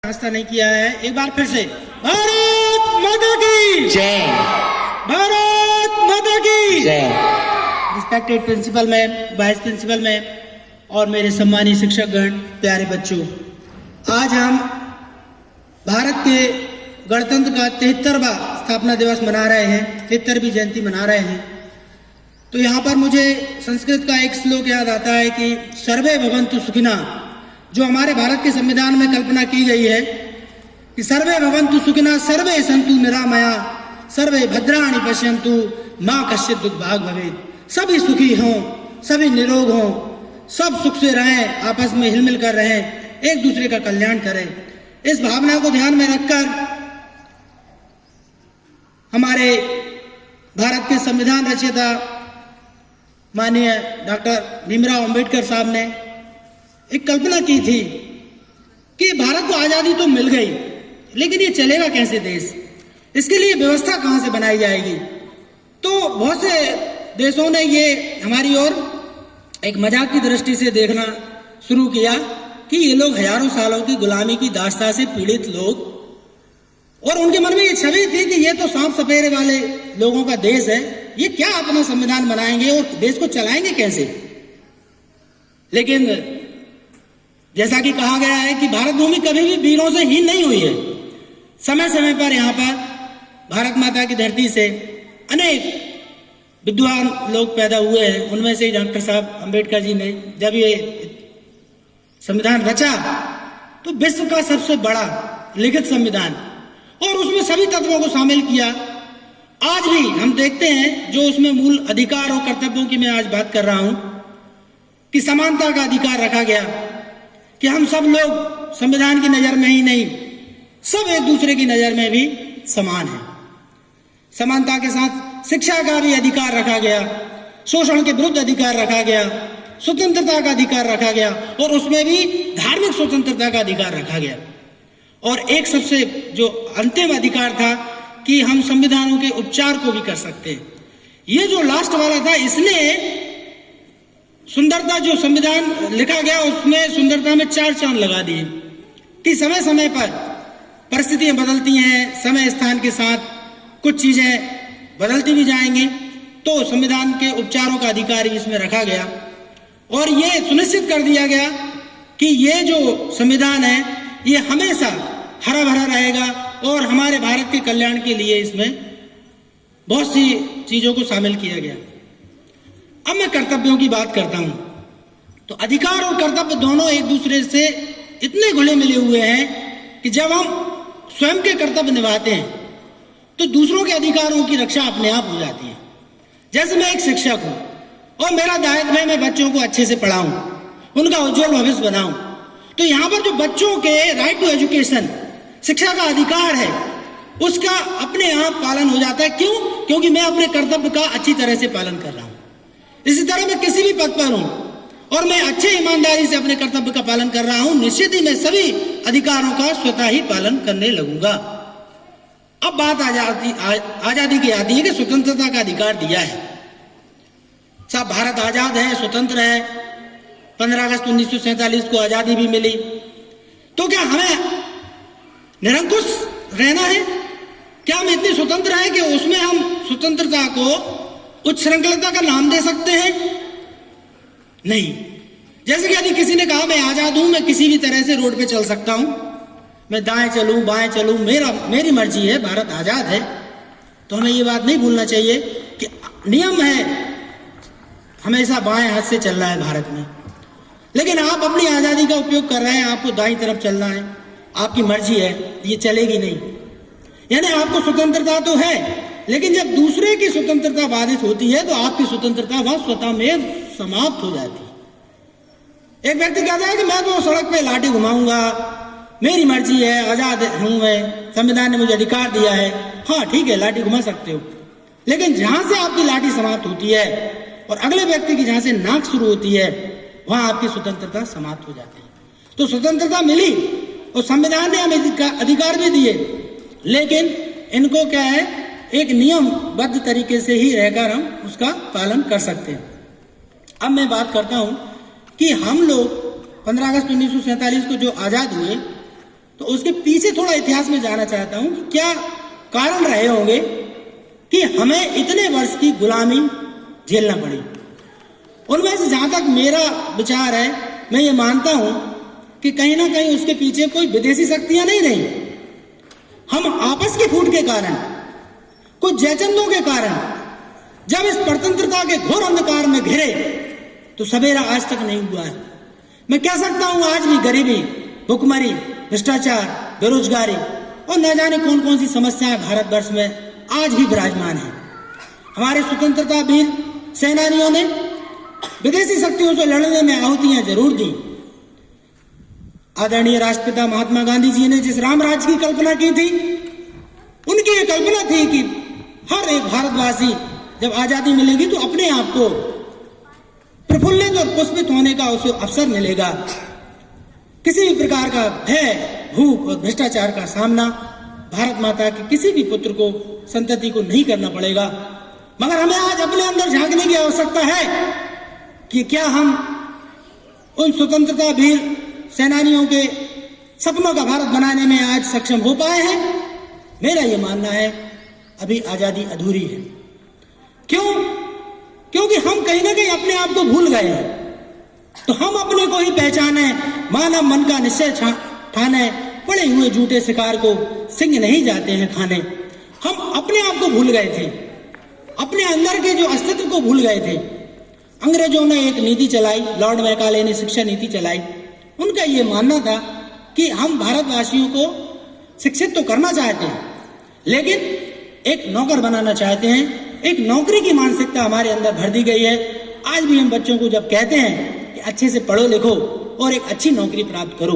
नाश्ता नहीं किया है। एक बार फिर से भारत माता की जय, भारत माता की जय। Respected principal ma'am, vice principal ma'am और मेरे सम्मानित शिक्षकगण, प्यारे बच्चों, आज हम भारत के गणतंत्र का 73वां स्थापना दिवस मना रहे हैं, 73वीं जयंती मना रहे हैं। तो यहाँ पर मुझे संस्कृत का एक श्लोक याद आता है कि सर्वे भवन्तु सुखिना, जो हमारे भारत के संविधान में कल्पना की गई है कि सर्वे भवन्तु सुखिना सर्वे सन्तु निरामया सर्वे भद्राणि पश्यन्तु माँ कश्चित् दुर्भाग् भवेत्। सभी सुखी हों, सभी निरोग हों, सब सुख से रहें, आपस में हिलमिल कर रहें, एक दूसरे का कल्याण करें। इस भावना को ध्यान में रखकर हमारे भारत के संविधान रचयिता माननीय डॉक्टर भीमराव अंबेडकर साहब ने एक कल्पना की थी कि भारत को आजादी तो मिल गई, लेकिन ये चलेगा कैसे देश, इसके लिए व्यवस्था कहां से बनाई जाएगी। तो बहुत से देशों ने ये हमारी ओर एक मजाक की दृष्टि से देखना शुरू किया कि ये लोग हजारों सालों की गुलामी की दास्ता से पीड़ित लोग, और उनके मन में ये छवि थी कि ये तो सांप सपेरे वाले लोगों का देश है, ये क्या अपना संविधान बनाएंगे और देश को चलाएंगे कैसे। लेकिन जैसा कि कहा गया है कि भारत भूमि कभी भी वीरों से हीन नहीं हुई है। समय समय पर यहाँ पर भारत माता की धरती से अनेक विद्वान लोग पैदा हुए हैं। उनमें से डॉक्टर साहब अंबेडकर जी ने जब ये संविधान रचा तो विश्व का सबसे बड़ा लिखित संविधान, और उसमें सभी तत्वों को शामिल किया। आज भी हम देखते हैं जो उसमें मूल अधिकार और कर्तव्यों की मैं आज बात कर रहा हूं कि समानता का अधिकार रखा गया, कि हम सब लोग संविधान की नजर में ही नहीं, सब एक दूसरे की नजर में भी समान हैं। समानता के साथ शिक्षा का भी अधिकार रखा गया, शोषण के विरुद्ध अधिकार रखा गया, स्वतंत्रता का अधिकार रखा गया, और उसमें भी धार्मिक स्वतंत्रता का अधिकार रखा गया। और एक सबसे जो अंतिम अधिकार था कि हम संविधानों के उपचार को भी कर सकते हैं। ये जो लास्ट वाला था, इसने सुंदरता, जो संविधान लिखा गया उसमें सुंदरता में 4 चांद लगा दिए कि समय समय पर परिस्थितियां बदलती हैं, समय स्थान के साथ कुछ चीजें बदलती भी जाएंगी, तो संविधान के उपचारों का अधिकार भी इसमें रखा गया। और ये सुनिश्चित कर दिया गया कि ये जो संविधान है ये हमेशा हरा भरा रहेगा और हमारे भारत के कल्याण के लिए इसमें बहुत सी चीजों को शामिल किया गया। अब मैं कर्तव्यों की बात करता हूं। तो अधिकार और कर्तव्य दोनों एक दूसरे से इतने घुले मिले हुए हैं कि जब हम स्वयं के कर्तव्य निभाते हैं तो दूसरों के अधिकारों की रक्षा अपने आप हो जाती है। जैसे मैं एक शिक्षक हूं और मेरा दायित्व है मैं बच्चों को अच्छे से पढ़ाऊं, उनका उज्जवल भविष्य बनाऊं। तो यहाँ पर जो बच्चों के राइट टू एजुकेशन, शिक्षा का अधिकार है, उसका अपने आप पालन हो जाता है। क्यों? क्योंकि मैं अपने कर्तव्य का अच्छी तरह से पालन कर रहा हूं। इसी तरह मैं किसी भी पद पर हूं और मैं अच्छे ईमानदारी से अपने कर्तव्य का पालन कर रहा हूं, निश्चित ही मैं सभी अधिकारों का स्वतः ही पालन करने लगूंगा। अब बात आजादी की आती है कि स्वतंत्रता का अधिकार दिया है। साहब, भारत आजाद है, स्वतंत्र है, 15 अगस्त 1947 को आजादी भी मिली। तो क्या हमें निरंकुश रहना है? क्या हम इतने स्वतंत्र हैं कि उसमें हम स्वतंत्रता को उच्च श्रृंखलता का नाम दे सकते हैं? नहीं। जैसे कि यदि किसी ने कहा मैं आजाद हूं, मैं किसी भी तरह से रोड पे चल सकता हूं, मैं दाएं चलूं बाएं चलूं, मेरी मर्जी है, भारत आजाद है, तो हमें ये बात नहीं भूलना चाहिए कि नियम है हमेशा बाएं हाथ से चलना है भारत में। लेकिन आप अपनी आजादी का उपयोग कर रहे हैं, आपको दाईं तरफ चलना है, आपकी मर्जी है, ये चलेगी नहीं। यानी आपको स्वतंत्रता तो है, लेकिन जब दूसरे की स्वतंत्रता बाधित होती है तो आपकी स्वतंत्रता वह स्वतः में समाप्त हो जाती है। एक व्यक्ति कहता है कि मैं तो सड़क पे लाठी घुमाऊंगा, मेरी मर्जी है, आजाद हूं मैं, संविधान ने मुझे अधिकार दिया है। हाँ ठीक है, लाठी घुमा सकते हो, लेकिन जहां से आपकी लाठी समाप्त होती है और अगले व्यक्ति की जहां से नाक शुरू होती है, वहां आपकी स्वतंत्रता समाप्त हो जाती है। तो स्वतंत्रता मिली और संविधान ने हमें अधिकार भी दिए, लेकिन इनको क्या है, एक नियमबद्ध तरीके से ही रहकर हम उसका पालन कर सकते हैं। अब मैं बात करता हूं कि हम लोग 15 अगस्त 1947 को जो आजाद हुए, तो उसके पीछे थोड़ा इतिहास में जाना चाहता हूं कि क्या कारण रहे होंगे कि हमें इतने वर्ष की गुलामी झेलना पड़ी। उनमें से जहां तक मेरा विचार है, मैं ये मानता हूं कि कहीं ना कहीं उसके पीछे कोई विदेशी शक्तियां नहीं रही। हम आपस की फूट के कारण, कुछ जयचंदों के कारण जब इस स्वतंत्रता के घोर अंधकार में घिरे तो सवेरा आज तक नहीं हुआ है। मैं कह सकता हूं आज भी गरीबी, भुखमरी, भ्रष्टाचार, बेरोजगारी और न जाने कौन कौन सी समस्याएं भारतवर्ष में आज भी विराजमान है। हमारे स्वतंत्रता वीर सेनानियों ने विदेशी शक्तियों से लड़ने में आहुतियां जरूर दी। आदरणीय राष्ट्रपिता महात्मा गांधी जी ने जिस राम राज्य की कल्पना की थी, उनकी ये कल्पना थी कि हर एक भारतवासी जब आजादी मिलेगी तो अपने आप को प्रफुल्लित और पुष्पित होने का उसे अवसर मिलेगा। किसी भी प्रकार का भय, भूख और भ्रष्टाचार का सामना भारत माता के किसी भी पुत्र को, संतति को नहीं करना पड़ेगा। मगर हमें आज अपने अंदर झांकने की आवश्यकता है कि क्या हम उन स्वतंत्रता वीर सेनानियों के सपनों का भारत बनाने में आज सक्षम हो पाए हैं? मेरा ये मानना है अभी आजादी अधूरी है। क्यों? क्योंकि हम कहीं ना कहीं अपने आप को भूल गए हैं। तो हम अपने को ही पहचाने, मानव मन का निश्चय ठाने, पड़े हुए झूठे शिकार को सिंह नहीं जाते हैं खाने। हम अपने आप को भूल गए थे, अपने अंदर के जो अस्तित्व को भूल गए थे। अंग्रेजों ने एक नीति चलाई, लॉर्ड मैकाले ने शिक्षा नीति चलाई। उनका ये मानना था कि हम भारतवासियों को शिक्षित तो करना चाहते हैं, लेकिन एक नौकर बनाना चाहते हैं। एक नौकरी की मानसिकता हमारे अंदर भर दी गई है। आज भी हम बच्चों को जब कहते हैं कि अच्छे से पढ़ो लिखो और एक अच्छी नौकरी प्राप्त करो,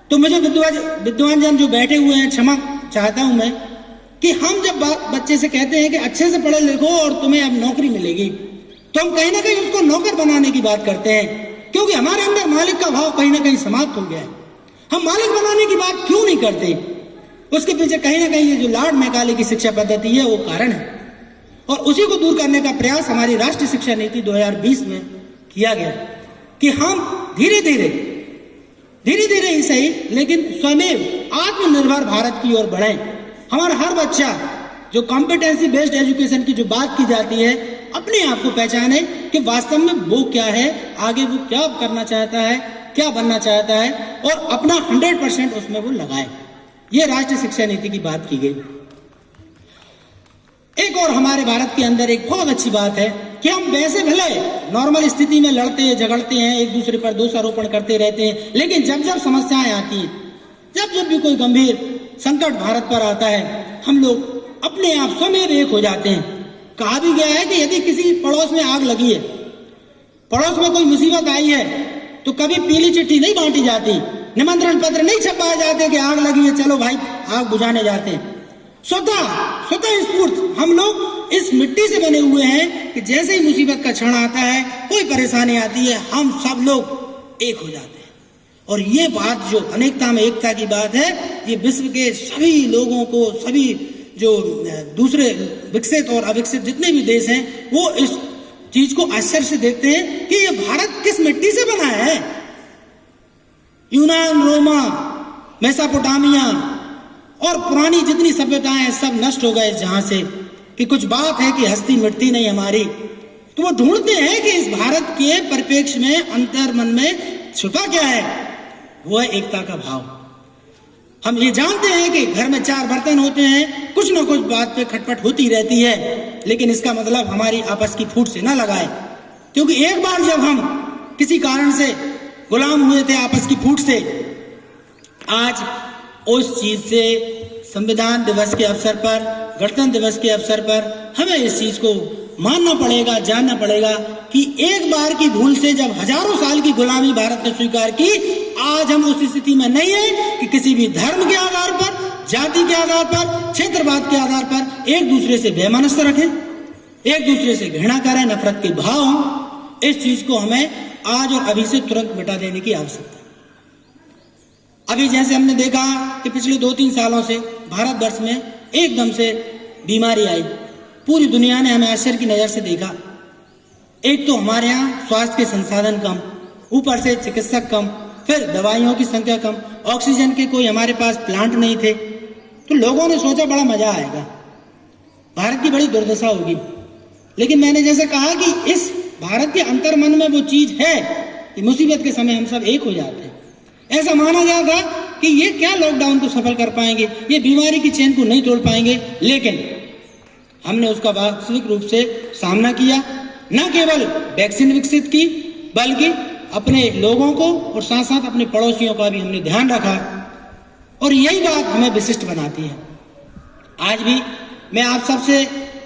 तो मुझे विद्वान जन जो बैठे हुए हैं, क्षमा चाहता हूं मैं कि हम जब बच्चे से कहते हैं कि अच्छे से पढ़ो लिखो और तुम्हें अब नौकरी मिलेगी, तो हम कहीं ना कहीं उसको नौकर बनाने की बात करते हैं, क्योंकि हमारे अंदर मालिक का भाव कहीं ना कहीं समाप्त हो गया है। हम मालिक बनाने की बात क्यों नहीं करते? उसके पीछे कहीं ना कहीं ये जो लॉर्ड मैकाले की शिक्षा पद्धति है वो कारण है, और उसी को दूर करने का प्रयास हमारी राष्ट्रीय शिक्षा नीति 2020 में किया गया कि हम धीरे धीरे ही सही, लेकिन स्वयं आत्मनिर्भर भारत की ओर बढ़े। हमारा हर बच्चा जो कॉम्पिटेंसी बेस्ड एजुकेशन की जो बात की जाती है, अपने आप को पहचाने कि वास्तव में वो क्या है, आगे वो क्या करना चाहता है, क्या बनना चाहता है, और अपना 100% उसमें वो लगाए। ये राष्ट्रीय शिक्षा नीति की बात की गई। एक और हमारे भारत के अंदर एक बहुत अच्छी बात है कि हम वैसे भले नॉर्मल स्थिति में लड़ते हैं, झगड़ते हैं, एक दूसरे पर दोषारोपण करते रहते हैं, लेकिन जब जब समस्याएं आती हैं, जब भी कोई गंभीर संकट भारत पर आता है, हम लोग अपने आप स्वयं एक हो जाते हैं। कहा भी गया है कि यदि किसी पड़ोस में आग लगी है, पड़ोस में कोई मुसीबत आई है, तो कभी पीली चिट्ठी नहीं बांटी जाती, निमंत्रण पत्र नहीं छपाए जाते कि आग लगी है, चलो भाई आग बुझाने जाते हैं। स्वतः स्फूर्त हम लोग इस मिट्टी से बने हुए हैं कि जैसे ही मुसीबत का क्षण आता है, कोई परेशानी आती है, हम सब लोग एक हो जाते हैं। और ये बात जो अनेकता में एकता की बात है, ये विश्व के सभी लोगों को, सभी जो दूसरे विकसित और अविकसित जितने भी देश हैं, वो इस चीज को आश्चर्य से देखते हैं कि ये भारत किस मिट्टी से बना है। यूनान, रोमा, मेसोपोटामिया और पुरानी जितनी सभ्यताएं हैं, सब नष्ट हो गए जहां से, कि कुछ बात है कि हस्ती मिटती नहीं हमारी। तो वो ढूंढते हैं कि इस भारत के परिप्रेक्ष्य में, अंतर मन में छुपा क्या है। वो है एकता का भाव। हम ये जानते हैं कि घर में 4 बर्तन होते हैं, कुछ ना कुछ बात पे खटपट होती रहती है, लेकिन इसका मतलब हमारी आपस की फूट से ना लगाए, क्योंकि एक बार जब हम किसी कारण से गुलाम हुए थे आपस की फूट से, आज उस चीज से संविधान दिवस के अवसर पर, गणतंत्र दिवस के अवसर पर हमें इस चीज को मानना पड़ेगा, जानना पड़ेगा कि एक बार की भूल से जब हजारों साल की गुलामी भारत ने स्वीकार की, आज हम उस स्थिति में नहीं है कि किसी भी धर्म के आधार पर, जाति के आधार पर, क्षेत्रवाद के आधार पर एक दूसरे से वैमनस्य रखें, एक दूसरे से घृणा करें, नफरत के भाव हों। इस चीज को हमें आज और अभी से तुरंत मिटा देने की आवश्यकता है। अभी जैसे हमने देखा कि पिछले 2-3 सालों से भारतवर्ष में एकदम से बीमारी आई, पूरी दुनिया ने हमें आश्चर्य की नजर से देखा। एक तो हमारे यहाँ स्वास्थ्य के संसाधन कम, ऊपर से चिकित्सक कम, फिर दवाइयों की संख्या कम, ऑक्सीजन के कोई हमारे पास प्लांट नहीं थे, तो लोगों ने सोचा बड़ा मजा आएगा, भारत की बड़ी दुर्दशा होगी। लेकिन मैंने जैसे कहा कि इस भारत के अंतर्मन में वो चीज है कि मुसीबत के समय हम सब एक हो जाते हैं। ऐसा माना गया था कि ये क्या लॉकडाउन को सफल कर पाएंगे, ये बीमारी की चेन को नहीं तोड़ पाएंगे, लेकिन हमने उसका वास्तविक रूप से सामना किया। न केवल वैक्सीन विकसित की, बल्कि अपने लोगों को और साथ साथ अपने पड़ोसियों का भी हमने ध्यान रखा, और यही बात हमें विशिष्ट बनाती है। आज भी मैं आप सबसे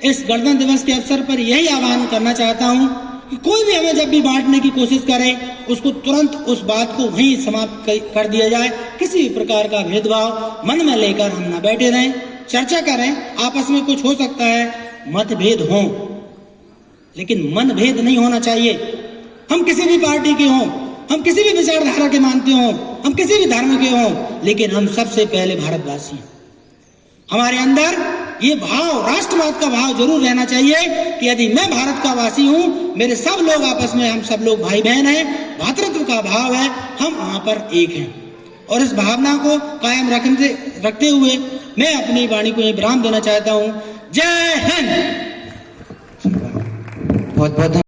इस गणतंत्र दिवस के अवसर पर यही आह्वान करना चाहता हूं कि कोई भी हमें जब भी बांटने की कोशिश करे, उसको तुरंत उस बात को वहीं समाप्त कर दिया जाए। किसी भी प्रकार का भेदभाव मन में लेकर हम न बैठे रहें, चर्चा करें, आपस में कुछ हो सकता है मतभेद हों, लेकिन मनभेद नहीं होना चाहिए। हम किसी भी पार्टी के हों, हम किसी भी विचारधारा के मानते हों, हम किसी भी धर्म के हों, लेकिन हम सबसे पहले भारतवासी हैं। हमारे अंदर ये भाव, राष्ट्रवाद का भाव जरूर रहना चाहिए कि यदि मैं भारत का वासी हूं, मेरे सब लोग आपस में, हम सब लोग भाई बहन हैं, भातृत्व का भाव है, हम वहां पर एक हैं। और इस भावना को कायम रखते हुए मैं अपनी वाणी को विराम देना चाहता हूं। जय हिंद। बहुत बहुत